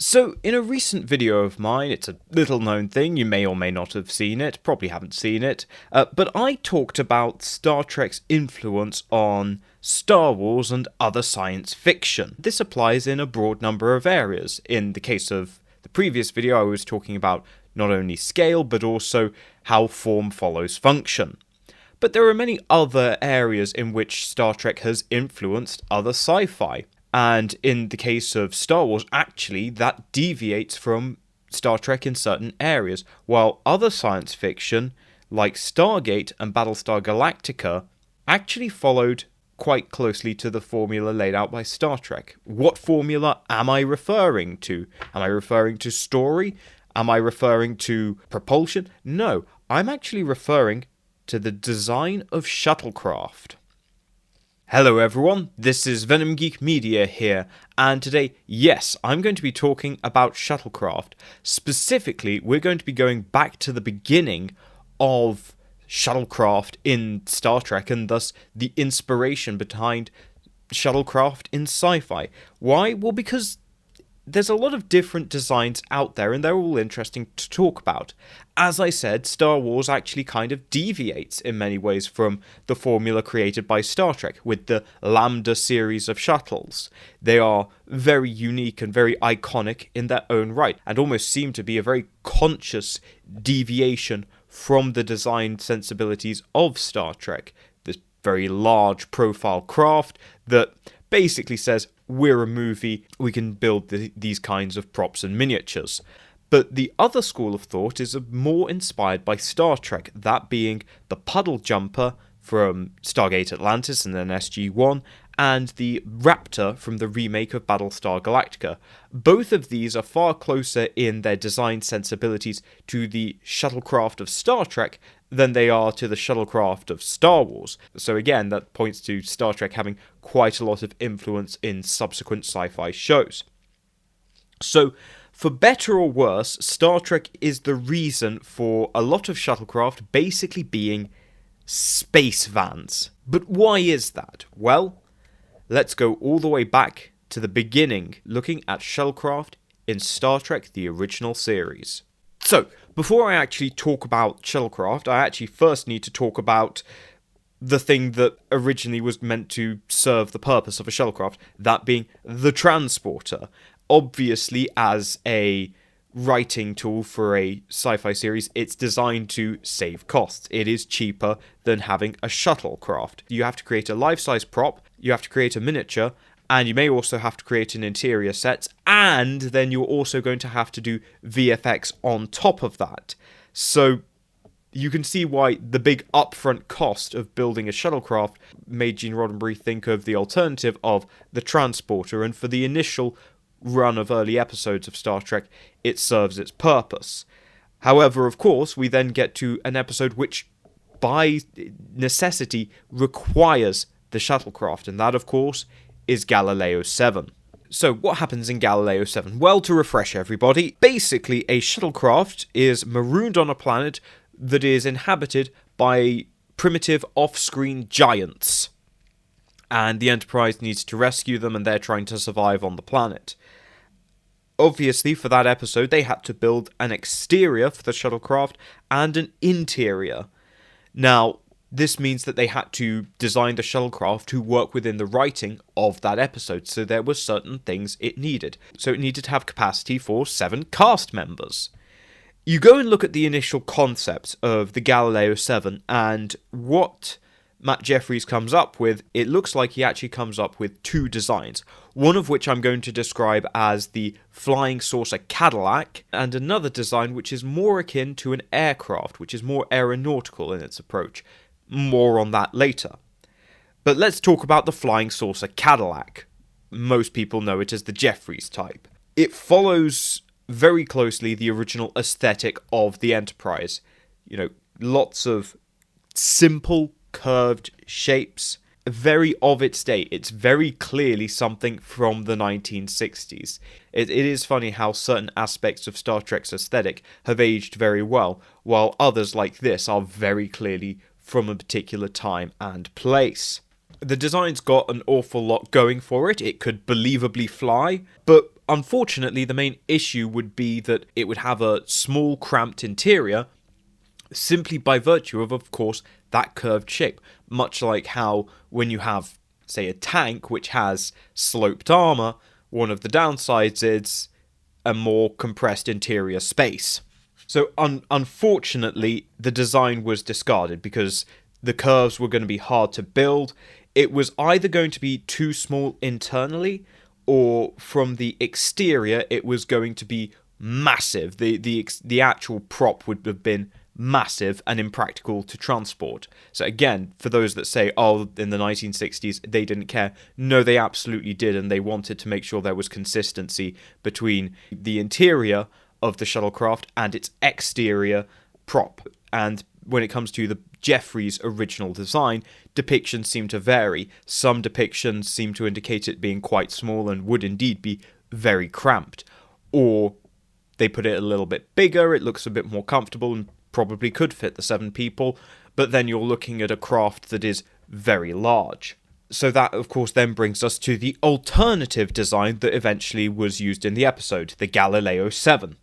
So, in a recent video of mine, it's a little known thing, you may or may not have seen it, probably haven't seen it, but I talked about Star Trek's influence on Star Wars and other science fiction. This applies in a broad number of areas. In the case of the previous video, I was talking about not only scale, but also how form follows function. But there are many other areas in which Star Trek has influenced other sci-fi. And in the case of Star Wars, actually, that deviates from Star Trek in certain areas, while other science fiction, like Stargate and Battlestar Galactica, actually followed quite closely to the formula laid out by Star Trek. What formula am I referring to? Am I referring to story? Am I referring to propulsion? No, I'm actually referring to the design of Shuttlecraft. Hello everyone, this is Venom Geek Media here, and today, yes, I'm going to be talking about Shuttlecraft. Specifically, we're going to be going back to the beginning of Shuttlecraft in Star Trek, and thus the inspiration behind Shuttlecraft in sci-fi. Why? Well, because there's a lot of different designs out there, and they're all interesting to talk about. As I said, Star Wars actually kind of deviates in many ways from the formula created by Star Trek, with the Lambda series of shuttles. They are very unique and very iconic in their own right, and almost seem to be a very conscious deviation from the design sensibilities of Star Trek. This very large profile craft that basically says, we're a movie, we can build these kinds of props and miniatures. But the other school of thought is more inspired by Star Trek, that being the puddle jumper from Stargate Atlantis and then SG-1, and the Raptor from the remake of Battlestar Galactica. Both of these are far closer in their design sensibilities to the shuttlecraft of Star Trek than they are to the shuttlecraft of Star Wars. So again, that points to Star Trek having quite a lot of influence in subsequent sci-fi shows. So, for better or worse, Star Trek is the reason for a lot of shuttlecraft basically being space vans. But why is that? Well, let's go all the way back to the beginning, looking at shuttlecraft in Star Trek the original series. So, before I actually talk about shuttlecraft, I actually first need to talk about the thing that originally was meant to serve the purpose of a shuttlecraft, that being the transporter. Obviously, as a writing tool for a sci-fi series, it's designed to save costs. It is cheaper than having a shuttlecraft. You have to create a life-size prop, you have to create a miniature, and you may also have to create an interior set, and then you're also going to have to do VFX on top of that. So you can see why the big upfront cost of building a shuttlecraft made Gene Roddenberry think of the alternative of the transporter, and for the initial run of early episodes of Star Trek, it serves its purpose. However, of course, we then get to an episode which, by necessity, requires the shuttlecraft, and that, of course, is Galileo 7. So, what happens in Galileo 7? Well, to refresh everybody, basically a shuttlecraft is marooned on a planet that is inhabited by primitive off-screen giants, and the Enterprise needs to rescue them, and they're trying to survive on the planet. Obviously, for that episode, they had to build an exterior for the shuttlecraft and an interior. Now, this means that they had to design the shuttlecraft to work within the writing of that episode, so there were certain things it needed. So it needed to have capacity for 7 cast members. You go and look at the initial concepts of the Galileo 7, and what Matt Jefferies comes up with, it looks like he actually comes up with 2 designs. One of which I'm going to describe as the Flying Saucer Cadillac, and another design which is more akin to an aircraft, which is more aeronautical in its approach. More on that later. But let's talk about the Flying Saucer Cadillac. Most people know it as the Jefferies type. It follows very closely the original aesthetic of the Enterprise. You know, lots of simple, curved shapes, very of its day. It's very clearly something from the 1960s. It is funny how certain aspects of Star Trek's aesthetic have aged very well, while others like this are very clearly from a particular time and place. The design's got an awful lot going for it. It could believably fly, but Unfortunately, the main issue would be that it would have a small, cramped interior, simply by virtue of course, that curved shape. Much like how when you have, say, a tank which has sloped armor, one of the downsides is a more compressed interior space. So unfortunately, the design was discarded because the curves were going to be hard to build. It was either going to be too small internally, or from the exterior, it was going to be massive. The actual prop would have been massive and impractical to transport. So again, for those that say, oh, in the 1960s, they didn't care. No, they absolutely did, and they wanted to make sure there was consistency between the interior of the shuttlecraft and its exterior prop. And when it comes to the Jefferies original design, depictions seem to vary. Some depictions seem to indicate it being quite small and would indeed be very cramped. Or they put it a little bit bigger, it looks a bit more comfortable and probably could fit the 7 people, but then you're looking at a craft that is very large. So that, of course, then brings us to the alternative design that eventually was used in the episode, the Galileo 7.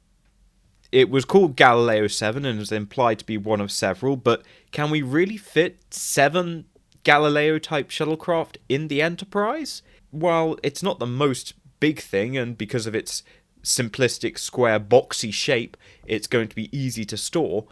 It was called Galileo 7 and is implied to be one of several, but can we really fit 7 Galileo-type shuttlecraft in the Enterprise? While it's not the most big thing, and because of its simplistic, square, boxy shape, it's going to be easy to store,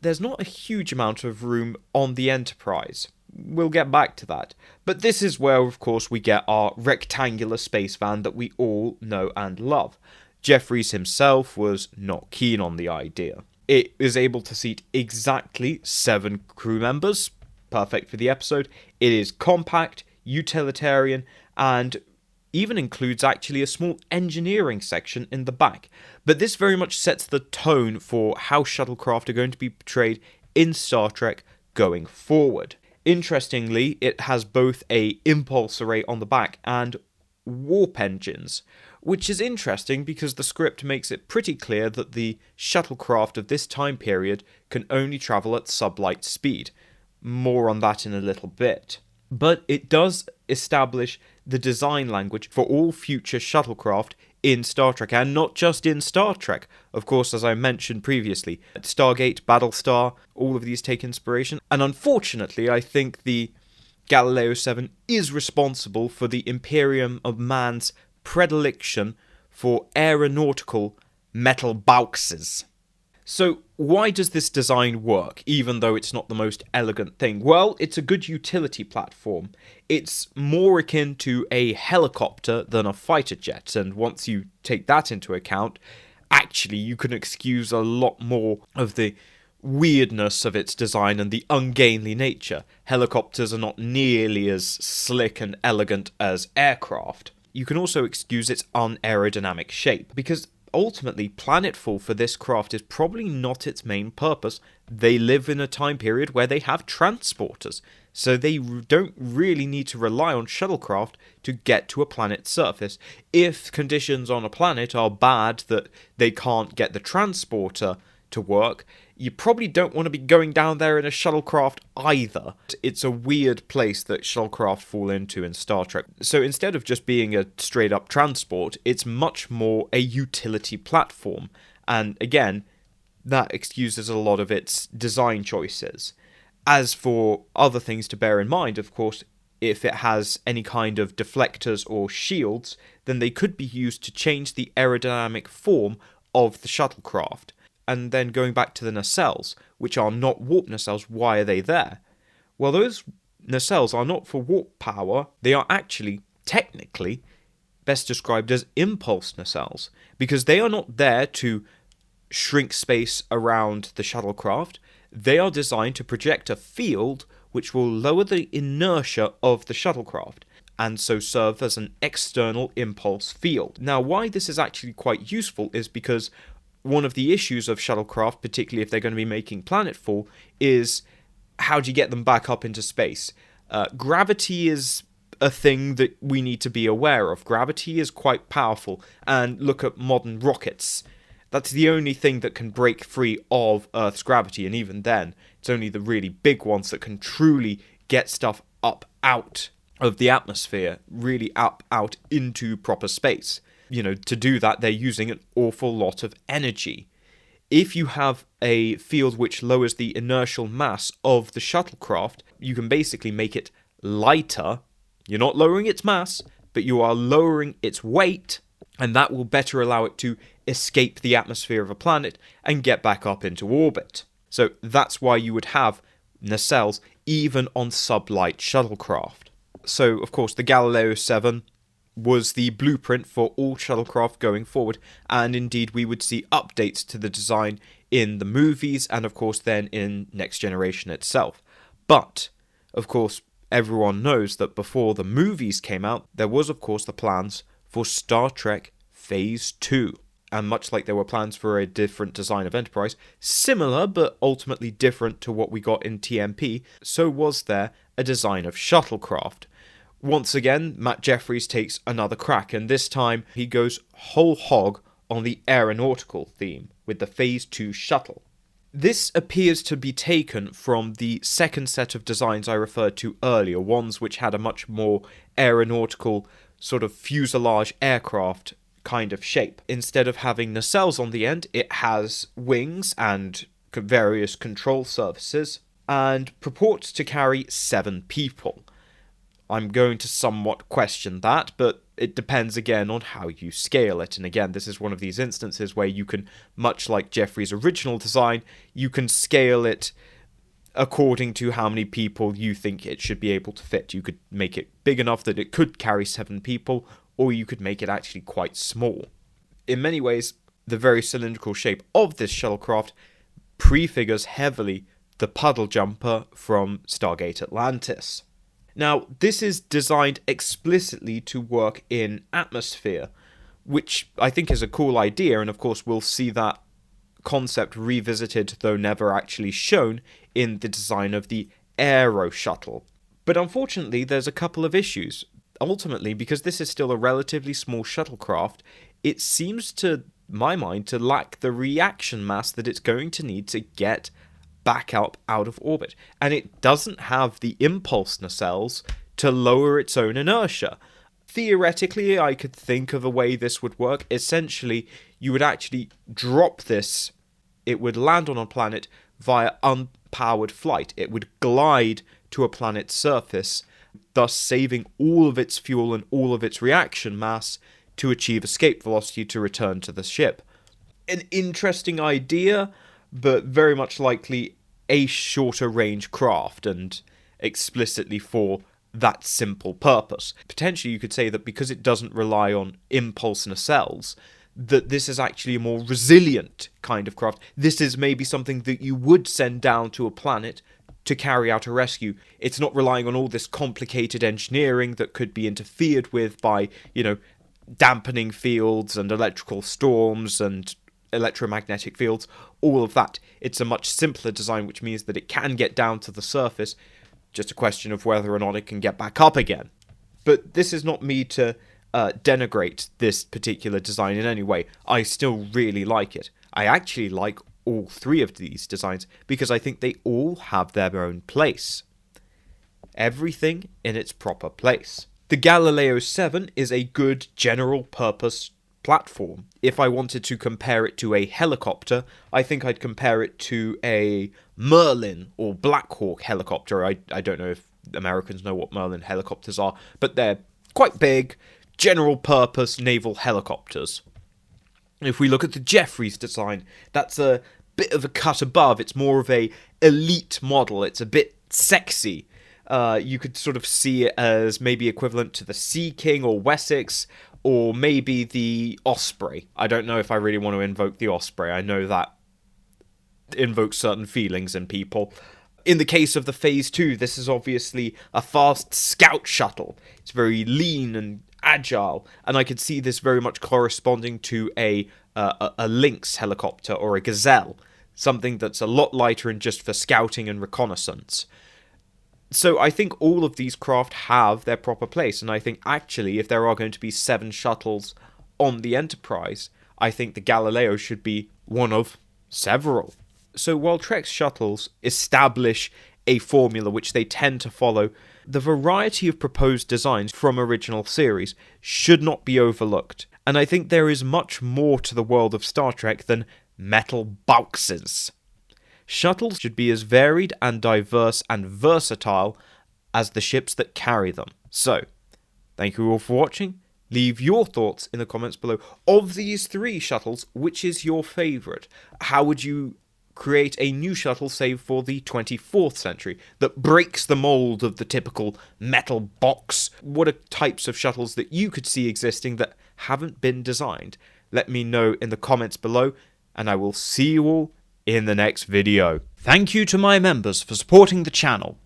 there's not a huge amount of room on the Enterprise. We'll get back to that. But this is where, of course, we get our rectangular space van that we all know and love. Jefferies himself was not keen on the idea. It is able to seat exactly 7 crew members, perfect for the episode. It is compact, utilitarian, and even includes actually a small engineering section in the back. But this very much sets the tone for how shuttlecraft are going to be portrayed in Star Trek going forward. Interestingly, it has both a impulse array on the back and warp engines, which is interesting because the script makes it pretty clear that the shuttlecraft of this time period can only travel at sublight speed. More on that in a little bit. But it does establish the design language for all future shuttlecraft in Star Trek, and not just in Star Trek. Of course, as I mentioned previously, Stargate, Battlestar, all of these take inspiration. And unfortunately, I think the Galileo 7 is responsible for the Imperium of Man's predilection for aeronautical metal boxes. So why does this design work, even though it's not the most elegant thing? Well, it's a good utility platform. It's more akin to a helicopter than a fighter jet, and once you take that into account, actually you can excuse a lot more of the weirdness of its design and the ungainly nature. Helicopters are not nearly as slick and elegant as aircraft. You can also excuse its unaerodynamic shape, because ultimately, planetfall for this craft is probably not its main purpose. They live in a time period where they have transporters, so they don't really need to rely on shuttlecraft to get to a planet's surface. If conditions on a planet are bad that they can't get the transporter to work, you probably don't want to be going down there in a shuttlecraft either. It's a weird place that shuttlecraft fall into in Star Trek. So instead of just being a straight-up transport, it's much more a utility platform. And again, that excuses a lot of its design choices. As for other things to bear in mind, of course, if it has any kind of deflectors or shields, then they could be used to change the aerodynamic form of the shuttlecraft. And then going back to the nacelles, which are not warp nacelles, why are they there? Well, those nacelles are not for warp power. They are actually, technically, best described as impulse nacelles, because they are not there to shrink space around the shuttlecraft. They are designed to project a field which will lower the inertia of the shuttlecraft, and so serve as an external impulse field. Now, why this is actually quite useful is because one of the issues of shuttlecraft, particularly if they're going to be making planetfall, is how do you get them back up into space? Gravity is a thing that we need to be aware of. Gravity is quite powerful, and look at modern rockets. That's the only thing that can break free of Earth's gravity, and even then, it's only the really big ones that can truly get stuff up out of the atmosphere, really up out into proper space. To do that, they're using an awful lot of energy. If you have a field which lowers the inertial mass of the shuttlecraft, you can basically make it lighter. You're not lowering its mass, but you are lowering its weight, and that will better allow it to escape the atmosphere of a planet and get back up into orbit. So that's why you would have nacelles even on sublight shuttlecraft. So, of course, the Galileo 7 was the blueprint for all shuttlecraft going forward, and indeed we would see updates to the design in the movies and of course then in Next Generation itself. But, of course, everyone knows that before the movies came out, there was of course the plans for Star Trek Phase 2. And much like there were plans for a different design of Enterprise, similar but ultimately different to what we got in TMP, so was there a design of shuttlecraft. Once again, Matt Jefferies takes another crack, and this time he goes whole hog on the aeronautical theme with the Phase 2 shuttle. This appears to be taken from the second set of designs I referred to earlier, ones which had a much more aeronautical sort of fuselage aircraft kind of shape. Instead of having nacelles on the end, it has wings and various control surfaces, and purports to carry 7 people. I'm going to somewhat question that, but it depends again on how you scale it. And again, this is one of these instances where you can, much like Jefferies' original design, you can scale it according to how many people you think it should be able to fit. You could make it big enough that it could carry 7 people, or you could make it actually quite small. In many ways, the very cylindrical shape of this shuttlecraft prefigures heavily the puddle jumper from Stargate Atlantis. Now, this is designed explicitly to work in atmosphere, which I think is a cool idea, and of course we'll see that concept revisited, though never actually shown, in the design of the Aero Shuttle. But unfortunately, there's a couple of issues. Ultimately, because this is still a relatively small shuttlecraft, it seems to my mind to lack the reaction mass that it's going to need to get back up out of orbit, and it doesn't have the impulse nacelles to lower its own inertia. Theoretically, I could think of a way this would work. Essentially, you would actually drop this, it would land on a planet via unpowered flight. It would glide to a planet's surface, thus saving all of its fuel and all of its reaction mass to achieve escape velocity to return to the ship. An interesting idea, but very much likely a shorter range craft, and explicitly for that simple purpose. Potentially you could say that because it doesn't rely on impulse nacelles, that this is actually a more resilient kind of craft. This is maybe something that you would send down to a planet to carry out a rescue. It's not relying on all this complicated engineering that could be interfered with by, dampening fields and electrical storms and electromagnetic fields, all of that. It's a much simpler design, which means that it can get down to the surface, just a question of whether or not it can get back up again. But this is not me to denigrate this particular design in any way. I still really like it. I actually like all 3 of these designs because I think they all have their own place. Everything in its proper place. The Galileo 7 is a good general purpose platform. If I wanted to compare it to a helicopter, I think I'd compare it to a Merlin or Black Hawk helicopter. I don't know if Americans know what Merlin helicopters are, but they're quite big, general purpose naval helicopters. If we look at the Jefferies design, that's a bit of a cut above. It's more of a elite model. It's a bit sexy. You could sort of see it as maybe equivalent to the Sea King or Wessex, or maybe the Osprey. I don't know if I really want to invoke the Osprey. I know that invokes certain feelings in people. In the case of the Phase 2, this is obviously a fast scout shuttle. It's very lean and agile, and I could see this very much corresponding to a Lynx helicopter or a Gazelle, something that's a lot lighter and just for scouting and reconnaissance. So I think all of these craft have their proper place, and I think actually if there are going to be 7 shuttles on the Enterprise, I think the Galileo should be one of several. So while Trek's shuttles establish a formula which they tend to follow, the variety of proposed designs from original series should not be overlooked. and I think there is much more to the world of Star Trek than metal boxes. Shuttles should be as varied and diverse and versatile as the ships that carry them. So, thank you all for watching. Leave your thoughts in the comments below. Of these 3 shuttles, which is your favourite? How would you create a new shuttle, say, for the 24th century, that breaks the mould of the typical metal box? What are types of shuttles that you could see existing that haven't been designed? Let me know in the comments below, and I will see you all in the next video. Thank you to my members for supporting the channel.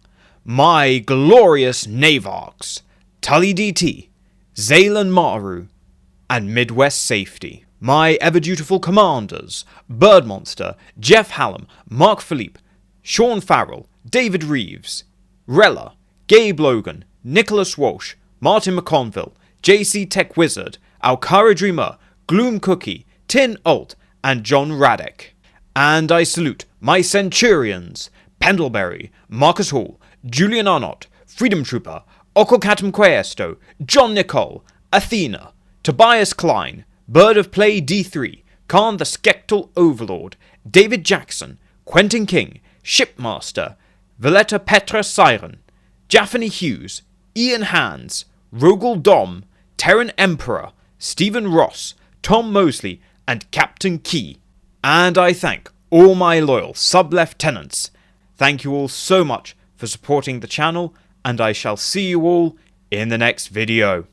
My glorious Navarks, Tully DT, Zaylan Maru, and Midwest Safety. My ever-dutiful commanders, Birdmonster, Jeff Hallam, Mark Philippe, Sean Farrell, David Reeves, Rella, Gabe Logan, Nicholas Walsh, Martin McConville, JC Tech Wizard, Alcara Dreamer, Gloom Cookie, Tin Alt, and John Radek. And I salute my Centurions, Pendlebury, Marcus Hall, Julian Arnott, Freedom Trooper, Okokatum Questo, John Nicole, Athena, Tobias Klein, Bird of Play D3, Khan the Skektal Overlord, David Jackson, Quentin King, Shipmaster, Valletta Petra Siren, Jaffany Hughes, Ian Hands, Rogel Dom, Terran Emperor, Stephen Ross, Tom Mosley, and Captain Key. And I thank all my loyal sub-lieutenants. Thank you all so much for supporting the channel, and I shall see you all in the next video.